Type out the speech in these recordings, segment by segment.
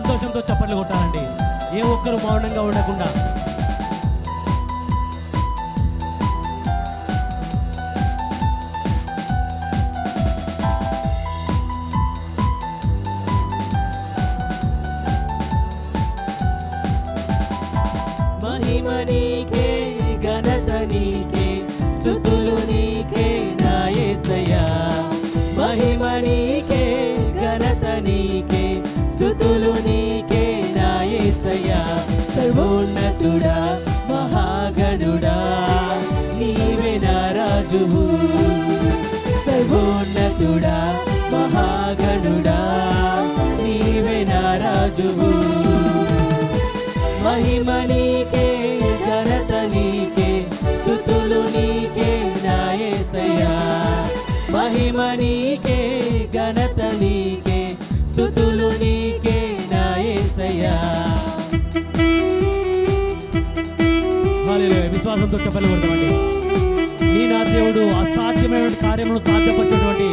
సంతోషంతో చప్పట్లు కొట్టాలండి. ఏ ఒక్కరు మౌనంగా ఉండకుండా. మహిమ నీకే, ఘనత నీకే, స్తుతులు నీకే నా యేసయ్యా. మహిమ నీకే, ఘనత నీకే, స్తుతులు నీకే నా యేసయ్యా. సర్వోన్నతుడా మహాగణుడా నీవే నా రాజువు. సర్వోన్నతుడా మహాగణుడా నీవే నా రాజువు. మహిమ నీకే, ఘనత నీకే, స్తుతులు నీకే నా యేసయ్యా. మహిమ నీకే, ఘనత నీకే, స్తుతులు నీకే నా యేసయ్యా. హల్లెలూయా. విశ్వాసంతో చప్పట్లు కొడతామండి. నీ నా దేవుడు అసాధ్యమైన కార్యములను సాధ్యపరిచేటువంటి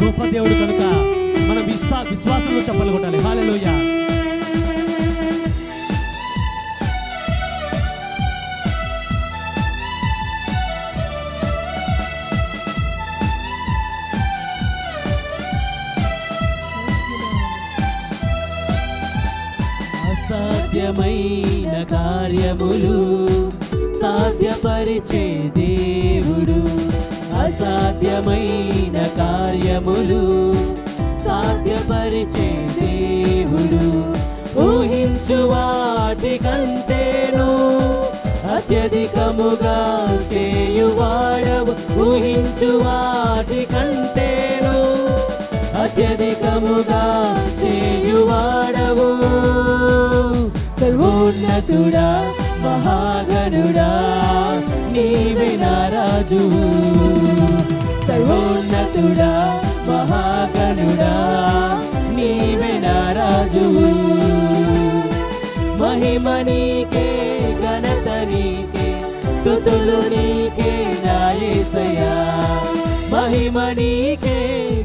గొప్ప దేవుడు కనుక మనం విశ్వాసంతో చప్పట్లు కొట్టాలి. హల్లెలూయా. అసాధ్యమైన కార్యములు సాధ్యపరిచే దేవుడు. అసాధ్యమైన కార్యములు సాధ్యపరిచే దేవుడు. ఊహించు వాటి కంటేను అత్యధికముగా చేయువాడవు. ఊహించు వాటి కంటేను అత్యధికముగా చేయువాడవు. సర్వోన్నతుడా మహాగణుడా నీవే నా రాజువు. సర్వోన్నతుడా మహాగణుడా నీవే నా రాజువు. మహిమ నీకే, ఘనత నీకే, స్తుతులు నీకే నా యేసయ్యా. మహిమ నీకే,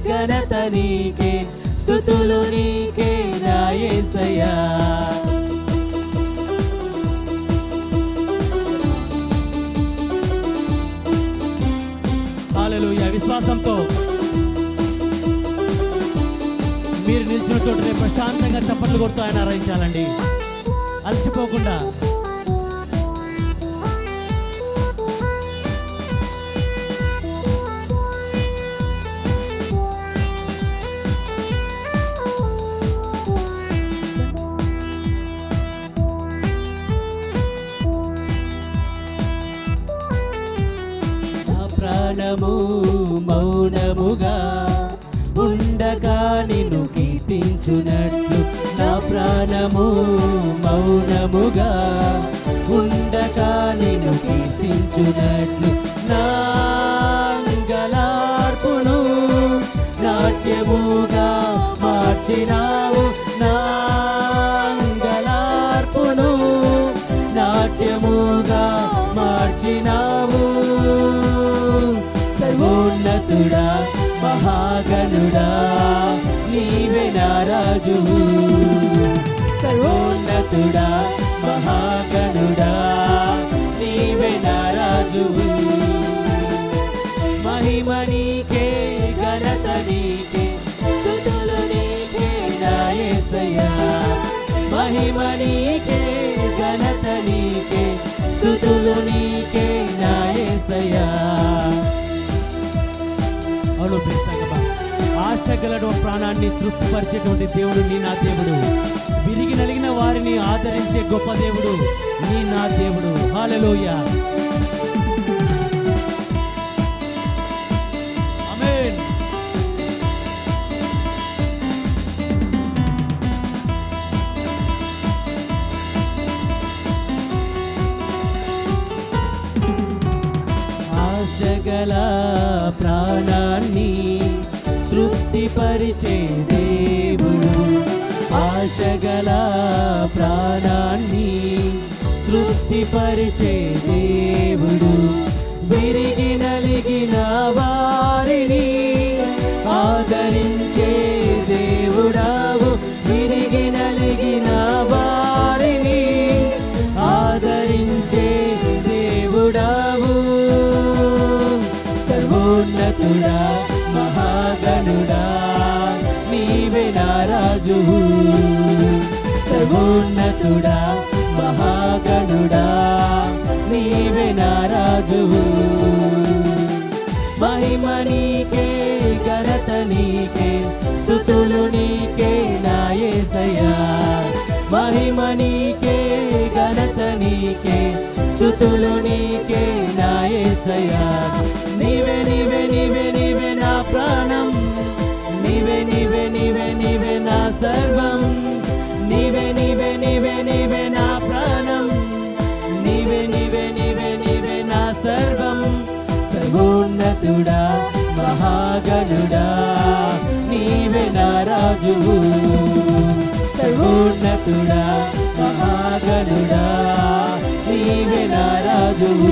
ఘనత నీకే, స్తుతులు నీకే నా యేసయ్యా. హల్లెలూయా. విశ్వాసంతో మీరు నిలిచిన చోటనే ప్రశాంతంగా చప్పట్లు కొడుతూ ఆయన ఆరాధించాలండి, అలసిపోకుండా. ప్రాణము మౌనముగా ఉండగా నిన్ను కీర్తించునట్లు. నా ప్రాణము మౌనముగా ఉండగా నిన్ను కీర్తించునట్లు. నా అంగలార్పును నాట్యముగా మార్చినావు. నా అంగలార్పును నాట్యముగా మార్చినావు. సర్వోన్నతుడా మహాగణుడా నీవే నా రాజువు. సర్వోన్నతుడా మహాగణుడా నీవే నా రాజువు. మహిమ నీకే, ఘనత నీకే, స్తుతులు నీకే నా యేసయ్యా. మహిమ నీకే, ఘనత నీకే, స్తుతులు నీకే నా యేసయ్యా. అవును ప్రియసంగమా, ఆశ గలటువంటి ప్రాణాన్ని తృప్తిపరిచేటువంటి దేవుడు నీ నా దేవుడు. విరిగి నలిగిన వారిని ఆదరించే గొప్ప దేవుడు నీ నా దేవుడు. హల్లెలూయా. ఆమేన్. ఆశగల ప్రాణాన్ని తృప్తిపరిచే దేవుడు. ఆశగల ప్రాణాన్ని తృప్తిపరిచే దేవుడు. విరిగి నలిగిన వారిని ఆదరించే దేవుడావు. విరిగి నలిగిన రాజువు సర్వోన్నతుడా మహాగణుడా నీవే నా రాజువు మహిమ నీకే ఘనత నీకే స్తుతులు నీకే నా యేసయ్యా మహిమ నీకే ఘనత నీకే స్తుతులు నీకే నా యేసయ్యా నీవే నీవే నీవే నీవే నా ప్రాణం నీవే నీవే నీవే నీవే నా సర్వం నీవే నీవే నీవే నీవే నా ప్రాణం నీవే నీవే నీవే నీవే నా సర్వం సర్వోన్నతుడా మహాగణుడా నీవే నా రాజువు సర్వోన్నతుడా మహాగణుడా నీవే నా రాజువు